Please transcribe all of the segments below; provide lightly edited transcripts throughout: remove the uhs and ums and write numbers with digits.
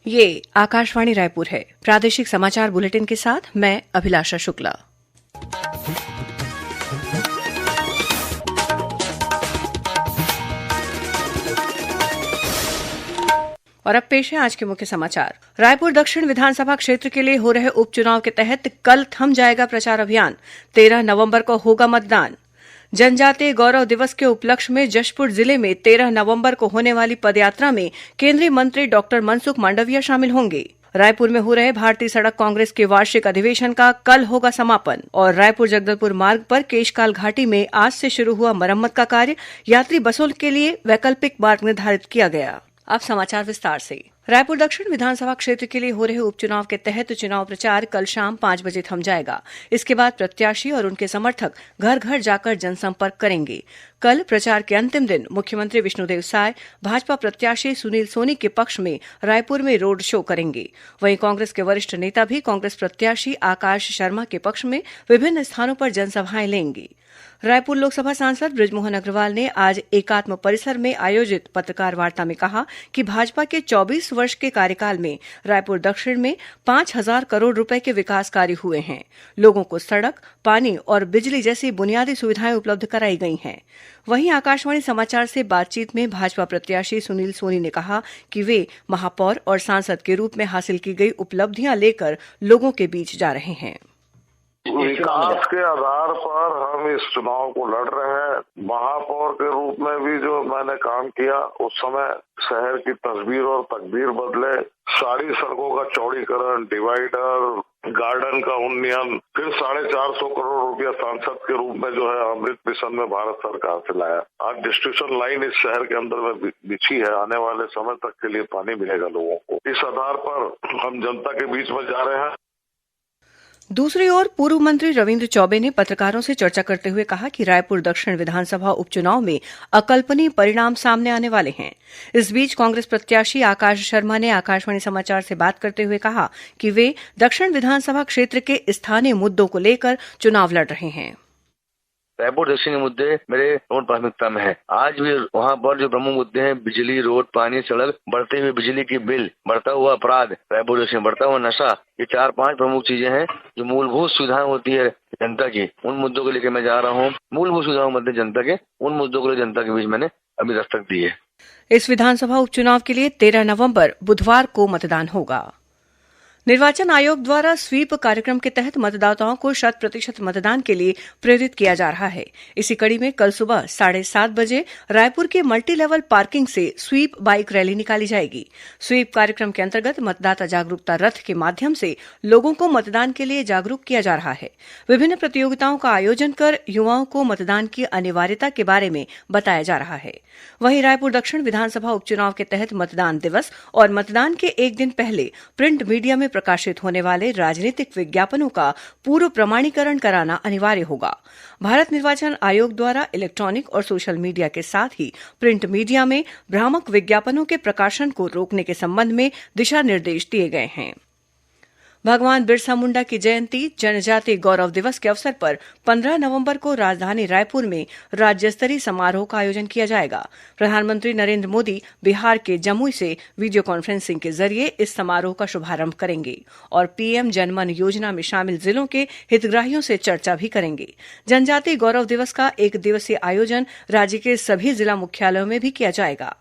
ये आकाशवाणी रायपुर है। प्रादेशिक समाचार बुलेटिन के साथ मैं अभिलाषा शुक्ला। और अब पेश है आज के मुख्य समाचार। रायपुर दक्षिण विधानसभा क्षेत्र के लिए हो रहे उपचुनाव के तहत कल थम जाएगा प्रचार अभियान। 13 नवंबर को होगा मतदान। जनजातीय गौरव दिवस के उपलक्ष्य में जशपुर जिले में 13 नवंबर को होने वाली पदयात्रा में केंद्रीय मंत्री डॉक्टर मनसुख मांडविया शामिल होंगे। रायपुर में हो रहे भारतीय सड़क कांग्रेस के वार्षिक अधिवेशन का कल होगा समापन। और रायपुर जगदलपुर मार्ग पर केशकाल घाटी में आज से शुरू हुआ मरम्मत का कार्य। यात्री बसों के लिए वैकल्पिक मार्ग निर्धारित किया गया। अब समाचार विस्तार से। रायपुर दक्षिण विधानसभा क्षेत्र के लिए हो रहे उपचुनाव के तहत चुनाव प्रचार कल शाम 5 बजे थम जाएगा। इसके बाद प्रत्याशी और उनके समर्थक घर घर जाकर जनसंपर्क करेंगे। कल प्रचार के अंतिम दिन मुख्यमंत्री विष्णुदेव साय भाजपा प्रत्याशी सुनील सोनी के पक्ष में रायपुर में रोड शो करेंगे। वहीं कांग्रेस के वरिष्ठ नेता भी कांग्रेस प्रत्याशी आकाश शर्मा के पक्ष में विभिन्न स्थानों पर जनसभाएं लेंगे। रायपुर लोकसभा सांसद बृजमोहन अग्रवाल ने आज एकात्म परिसर में आयोजित पत्रकार वार्ता में कहा कि भाजपा के 24 वर्ष के कार्यकाल में रायपुर दक्षिण में 5,000 करोड़ रुपए के विकास कार्य हुए हैं। लोगों को सड़क, पानी और बिजली जैसी बुनियादी सुविधाएं उपलब्ध कराई गई हैं। वहीं आकाशवाणी समाचार से बातचीत में भाजपा प्रत्याशी सुनील सोनी ने कहा कि वे महापौर और सांसद के रूप में हासिल की गई उपलब्धियां लेकर लोगों के बीच जा रहे हैं। विकास के आधार पर हम इस चुनाव को लड़ रहे हैं। महापौर के रूप में भी जो मैंने काम किया उस समय शहर की तस्वीर और तकदीर बदले। सारी सड़कों का चौड़ीकरण, डिवाइडर, गार्डन का उन्नयन, फिर 450 करोड़ रुपया सांसद के रूप में जो है अमृत मिशन में भारत सरकार से लाया। आज डिस्ट्रीब्यूशन लाइन इस शहर के अंदर में बिछी है। आने वाले समय तक के लिए पानी मिलेगा लोगों को। इस आधार पर हम जनता के बीच में जा रहे हैं। दूसरी ओर पूर्व मंत्री रविन्द्र चौबे ने पत्रकारों से चर्चा करते हुए कहा कि रायपुर दक्षिण विधानसभा उपचुनाव में अकल्पनीय परिणाम सामने आने वाले हैं। इस बीच कांग्रेस प्रत्याशी आकाश शर्मा ने आकाशवाणी समाचार से बात करते हुए कहा कि वे दक्षिण विधानसभा क्षेत्र के स्थानीय मुद्दों को लेकर चुनाव लड़ रहे हैं। रायपुर दक्षिण के मुद्दे मेरे प्रमुख प्राथमिकता में है। आज भी वहाँ पर जो प्रमुख मुद्दे हैं, बिजली, रोड, पानी, सड़क, बढ़ते हुए बिजली की बिल, बढ़ता हुआ अपराध, रायपुर दक्षिण बढ़ता हुआ नशा, ये 4-5 प्रमुख चीजें हैं जो मूलभूत सुविधाएं होती है जनता की। उन मुद्दों को लेकर मैं जा रहा हूँ। मूलभूत सुविधाओं मध्य जनता के उन मुद्दों को लेकर जनता के बीच मैंने अभी दस्तक दी है। इस विधानसभा उपचुनाव के लिए 13 नवंबर बुधवार को मतदान होगा। निर्वाचन आयोग द्वारा स्वीप कार्यक्रम के तहत मतदाताओं को 100% मतदान के लिए प्रेरित किया जा रहा है। इसी कड़ी में कल सुबह 7:30 बजे रायपुर के मल्टी लेवल पार्किंग से स्वीप बाइक रैली निकाली जाएगी। स्वीप कार्यक्रम के अंतर्गत मतदाता जागरूकता रथ के माध्यम से लोगों को मतदान के लिए जागरूक किया जा रहा है। विभिन्न प्रतियोगिताओं का आयोजन कर युवाओं को मतदान की अनिवार्यता के बारे में बताया जा रहा है। वहीं रायपुर दक्षिण विधानसभा उपचुनाव के तहत मतदान दिवस और मतदान के एक दिन पहले प्रिंट मीडिया में प्रकाशित होने वाले राजनीतिक विज्ञापनों का पूर्व प्रमाणीकरण कराना अनिवार्य होगा। भारत निर्वाचन आयोग द्वारा इलेक्ट्रॉनिक और सोशल मीडिया के साथ ही प्रिंट मीडिया में भ्रामक विज्ञापनों के प्रकाशन को रोकने के संबंध में दिशा निर्देश दिए गए हैं। भगवान बिरसा मुंडा की जयंती जनजातीय गौरव दिवस के अवसर पर 15 नवंबर को राजधानी रायपुर में राज्य स्तरीय समारोह का आयोजन किया जाएगा। प्रधानमंत्री नरेंद्र मोदी बिहार के जमुई से वीडियो कॉन्फ्रेंसिंग के जरिए इस समारोह का शुभारंभ करेंगे और पीएम जनमन योजना में शामिल जिलों के हितग्राहियों से चर्चा भी करेंगे। जनजातीय गौरव दिवस का 1 दिवसीय आयोजन राज्य के सभी जिला मुख्यालयों में भी किया जाएगा।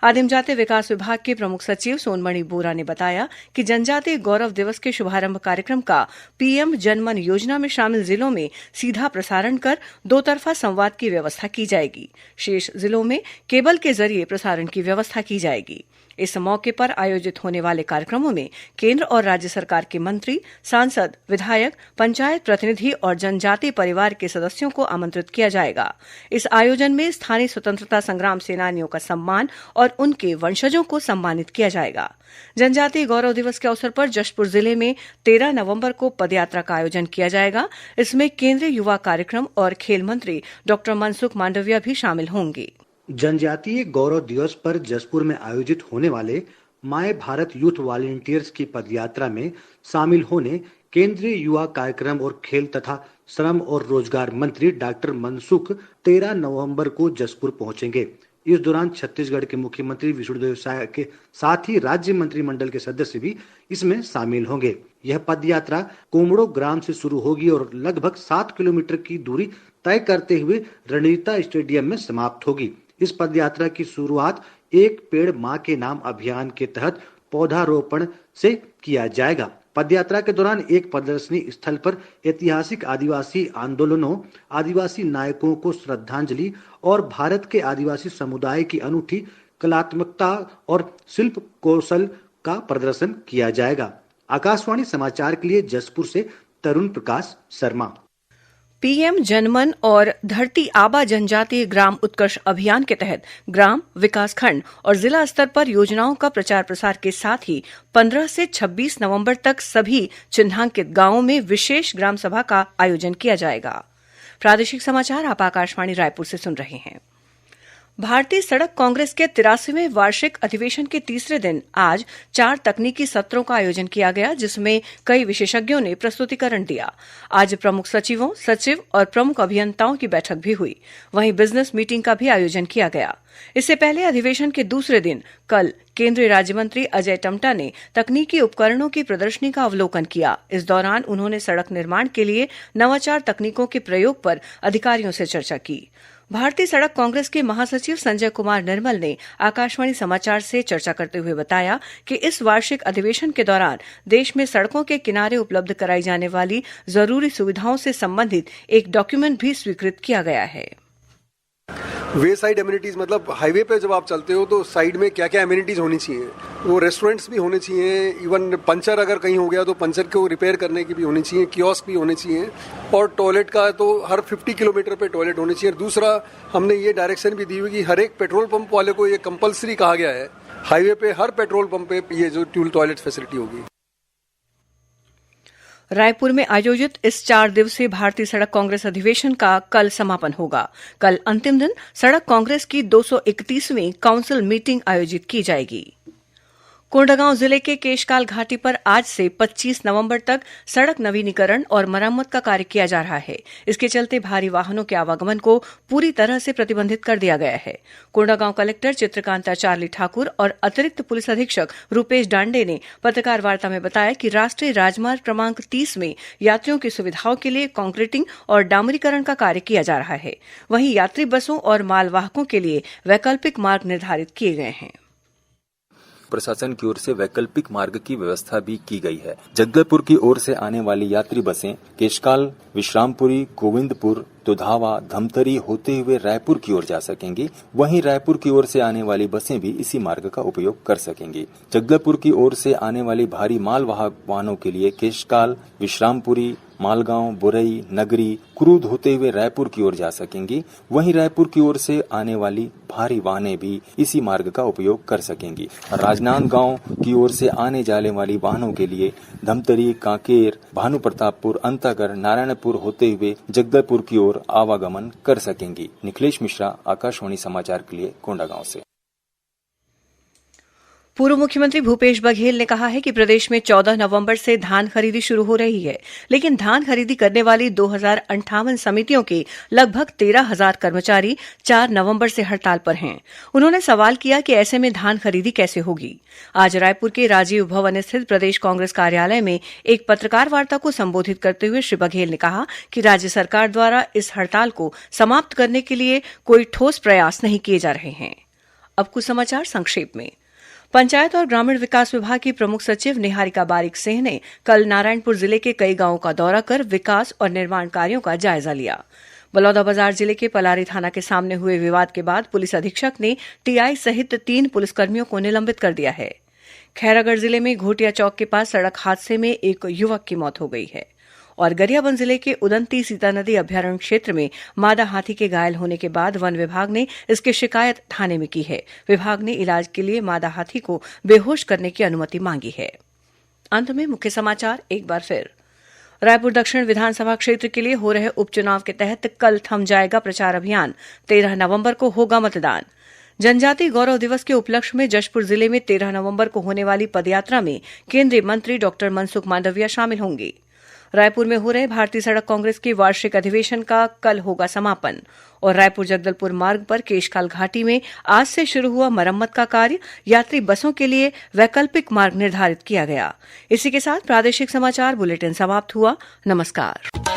आदिम जाति विकास विभाग के प्रमुख सचिव सोनमणि बोरा ने बताया कि जनजातीय गौरव दिवस के शुभारंभ कार्यक्रम का पीएम जनमन योजना में शामिल जिलों में सीधा प्रसारण कर 2 तरफा संवाद की व्यवस्था की जाएगी। शेष जिलों में केबल के जरिए प्रसारण की व्यवस्था की जाएगी। इस मौके पर आयोजित होने वाले कार्यक्रमों में केंद्र और राज्य सरकार के मंत्री, सांसद, विधायक, पंचायत प्रतिनिधि और जनजातीय परिवार के सदस्यों को आमंत्रित किया जाएगा। इस आयोजन में स्थानीय स्वतंत्रता संग्राम सेनानियों का सम्मान और उनके वंशजों को सम्मानित किया जाएगा। जनजातीय गौरव दिवस के अवसर पर जशपुर जिले में 13 नवंबर को पदयात्रा का आयोजन किया जाएगा। इसमें केंद्रीय युवा कार्यक्रम और खेल मंत्री डॉक्टर मनसुख मांडविया भी शामिल होंगे। जनजातीय गौरव दिवस पर जसपुर में आयोजित होने वाले माय भारत यूथ वॉलंटियर्स की पदयात्रा में शामिल होने केंद्रीय युवा कार्यक्रम और खेल तथा श्रम और रोजगार मंत्री डॉक्टर मनसुख 13 नवंबर को जसपुर पहुंचेंगे। इस दौरान छत्तीसगढ़ के मुख्यमंत्री विष्णुदेव साय के साथ ही राज्य मंत्रिमंडल के सदस्य भी इसमें शामिल होंगे। यह पदयात्रा कोमड़ो ग्राम से शुरू होगी और लगभग 7 किलोमीटर की दूरी तय करते हुए रणजीता स्टेडियम में समाप्त होगी। इस पदयात्रा की शुरुआत एक पेड़ मां के नाम अभियान के तहत पौधारोपण से किया जाएगा। पदयात्रा के दौरान एक प्रदर्शनी स्थल पर ऐतिहासिक आदिवासी आंदोलनों, आदिवासी नायकों को श्रद्धांजलि और भारत के आदिवासी समुदाय की अनूठी कलात्मकता और शिल्प कौशल का प्रदर्शन किया जाएगा। आकाशवाणी समाचार के लिए जसपुर से तरुण प्रकाश शर्मा। पीएम जनमन और धरती आबा जनजातीय ग्राम उत्कर्ष अभियान के तहत ग्राम, विकासखंड और जिला स्तर पर योजनाओं का प्रचार प्रसार के साथ ही 15 से 26 नवंबर तक सभी चिन्हांकित गांवों में विशेष ग्राम सभा का आयोजन किया जाएगा। प्रादेशिक समाचार आप आकाशवाणी रायपुर से सुन रहे हैं। भारतीय सड़क कांग्रेस के 83वें वार्षिक अधिवेशन के तीसरे दिन आज 4 तकनीकी सत्रों का आयोजन किया गया, जिसमें कई विशेषज्ञों ने प्रस्तुतिकरण दिया। आज प्रमुख सचिवों, सचिव और प्रमुख अभियंताओं की बैठक भी हुई। वहीं बिजनेस मीटिंग का भी आयोजन किया गया। इससे पहले अधिवेशन के दूसरे दिन कल केंद्रीय राज्य मंत्री अजय टम्टा ने तकनीकी उपकरणों की प्रदर्शनी का अवलोकन किया। इस दौरान उन्होंने सड़क निर्माण के लिए नवाचार तकनीकों के प्रयोग पर अधिकारियों से चर्चा की। भारतीय सड़क कांग्रेस के महासचिव संजय कुमार निर्मल ने आकाशवाणी समाचार से चर्चा करते हुए बताया कि इस वार्षिक अधिवेशन के दौरान देश में सड़कों के किनारे उपलब्ध कराई जाने वाली जरूरी सुविधाओं से संबंधित एक डॉक्यूमेंट भी स्वीकृत किया गया है। वे साइड एमिनिटीज मतलब हाईवे पे जब आप चलते हो तो साइड में क्या क्या एमिनिटीज होनी चाहिए, वो रेस्टोरेंट्स भी होने चाहिए। इवन पंचर अगर कहीं हो गया तो पंचर को रिपेयर करने की भी होनी चाहिए, कियोस्क भी होने चाहिए और टॉयलेट का तो हर 50 किलोमीटर पे टॉयलेट होने चाहिए। दूसरा हमने ये डायरेक्शन भी दी हुई कि हर एक पेट्रोल पंप वाले को ये कंपलसरी कहा गया है, हाईवे पे हर पेट्रोल पंप पे ये जो टॉयलेट फैसिलिटी होगी। रायपुर में आयोजित इस 4 दिवसीय भारतीय सड़क कांग्रेस अधिवेशन का कल समापन होगा। कल अंतिम दिन सड़क कांग्रेस की 231वीं काउंसिल मीटिंग आयोजित की जाएगी। कोंडागांव जिले के केशकाल घाटी पर आज से 25 नवंबर तक सड़क नवीनीकरण और मरम्मत का कार्य किया जा रहा है। इसके चलते भारी वाहनों के आवागमन को पूरी तरह से प्रतिबंधित कर दिया गया है। कोंडागांव कलेक्टर चित्रकांता चार्ली ठाकुर और अतिरिक्त पुलिस अधीक्षक रूपेश डांडे ने पत्रकार वार्ता में बताया कि राष्ट्रीय राजमार्ग क्रमांक 30 में यात्रियों की सुविधाओं के लिए कांक्रीटिंग और डामरीकरण का कार्य किया जा रहा है। वहीं यात्री बसों और मालवाहकों के लिए वैकल्पिक मार्ग निर्धारित किए गए हैं। प्रशासन की ओर से वैकल्पिक मार्ग की व्यवस्था भी की गई है। जगदलपुर की ओर से आने वाली यात्री बसें केशकाल, विश्रामपुरी, गोविंदपुर, दुधावा, धमतरी होते हुए रायपुर की ओर जा सकेंगी। वहीं रायपुर की ओर से आने वाली बसें भी इसी मार्ग का उपयोग कर सकेंगी। जगदलपुर की ओर से आने वाली भारी मालवाहक वाहनों के लिए केशकाल, विश्रामपुरी, मालगांव, बुरई, नगरी, क्रूद होते हुए रायपुर की ओर जा सकेंगी। वहीं रायपुर की ओर से आने वाली भारी वाहनें भी इसी मार्ग का उपयोग कर सकेंगी। राजनांदगांव की ओर से आने जाने वाली वाहनों के लिए धमतरी, कांकेर, भानु प्रतापपुर, अंतागढ़, नारायणपुर होते हुए जगदलपुर की ओर आवागमन कर सकेंगी। निखिलेश मिश्रा, आकाशवाणी समाचार के लिए कोंडागांव से। पूर्व मुख्यमंत्री भूपेश बघेल ने कहा है कि प्रदेश में 14 नवंबर से धान खरीदी शुरू हो रही है, लेकिन धान खरीदी करने वाली 2058 समितियों के लगभग 13,000 कर्मचारी 4 नवंबर से हड़ताल पर हैं। उन्होंने सवाल किया कि ऐसे में धान खरीदी कैसे होगी। आज रायपुर के राजीव भवन स्थित प्रदेश कांग्रेस कार्यालय में एक पत्रकार वार्ता को संबोधित करते हुए श्री बघेल ने कहा कि राज्य सरकार द्वारा इस हड़ताल को समाप्त करने के लिए कोई ठोस प्रयास नहीं किए जा रहे हैं। अब कुछ समाचार संक्षेप में। पंचायत और ग्रामीण विकास विभाग की प्रमुख सचिव निहारिका बारिक सिंह ने कल नारायणपुर जिले के कई गांवों का दौरा कर विकास और निर्माण कार्यों का जायजा लिया। बलौदाबाजार जिले के पलारी थाना के सामने हुए विवाद के बाद पुलिस अधीक्षक ने टीआई सहित 3 पुलिसकर्मियों को निलंबित कर दिया है। खैरागढ़ जिले में घोटिया चौक के पास सड़क हादसे में एक युवक की मौत हो गई है और गरियाबंद जिले के उदंती सीता नदी अभ्यारण्य क्षेत्र में मादा हाथी के घायल होने के बाद वन विभाग ने इसकी शिकायत थाने में की है। विभाग ने इलाज के लिए मादा हाथी को बेहोश करने की अनुमति मांगी है। अंत में मुख्य समाचार एक बार फिर। रायपुर दक्षिण विधानसभा क्षेत्र के लिए हो रहे उपचुनाव के तहत कल थम जाएगा प्रचार अभियान। 13 नवंबर को होगा मतदान। जनजातीय गौरव दिवस के उपलक्ष्य में जशपुर जिले में 13 नवंबर को होने वाली पदयात्रा में केंद्रीय मंत्री डॉक्टर मनसुख मांडविया शामिल होंगे। रायपुर में हो रहे भारतीय सड़क कांग्रेस के वार्षिक अधिवेशन का कल होगा समापन और रायपुर जगदलपुर मार्ग पर केशकाल घाटी में आज से शुरू हुआ मरम्मत का कार्य, यात्री बसों के लिए वैकल्पिक मार्ग निर्धारित किया गया। इसी के साथ प्रादेशिक समाचार बुलेटिन समाप्त हुआ। नमस्कार।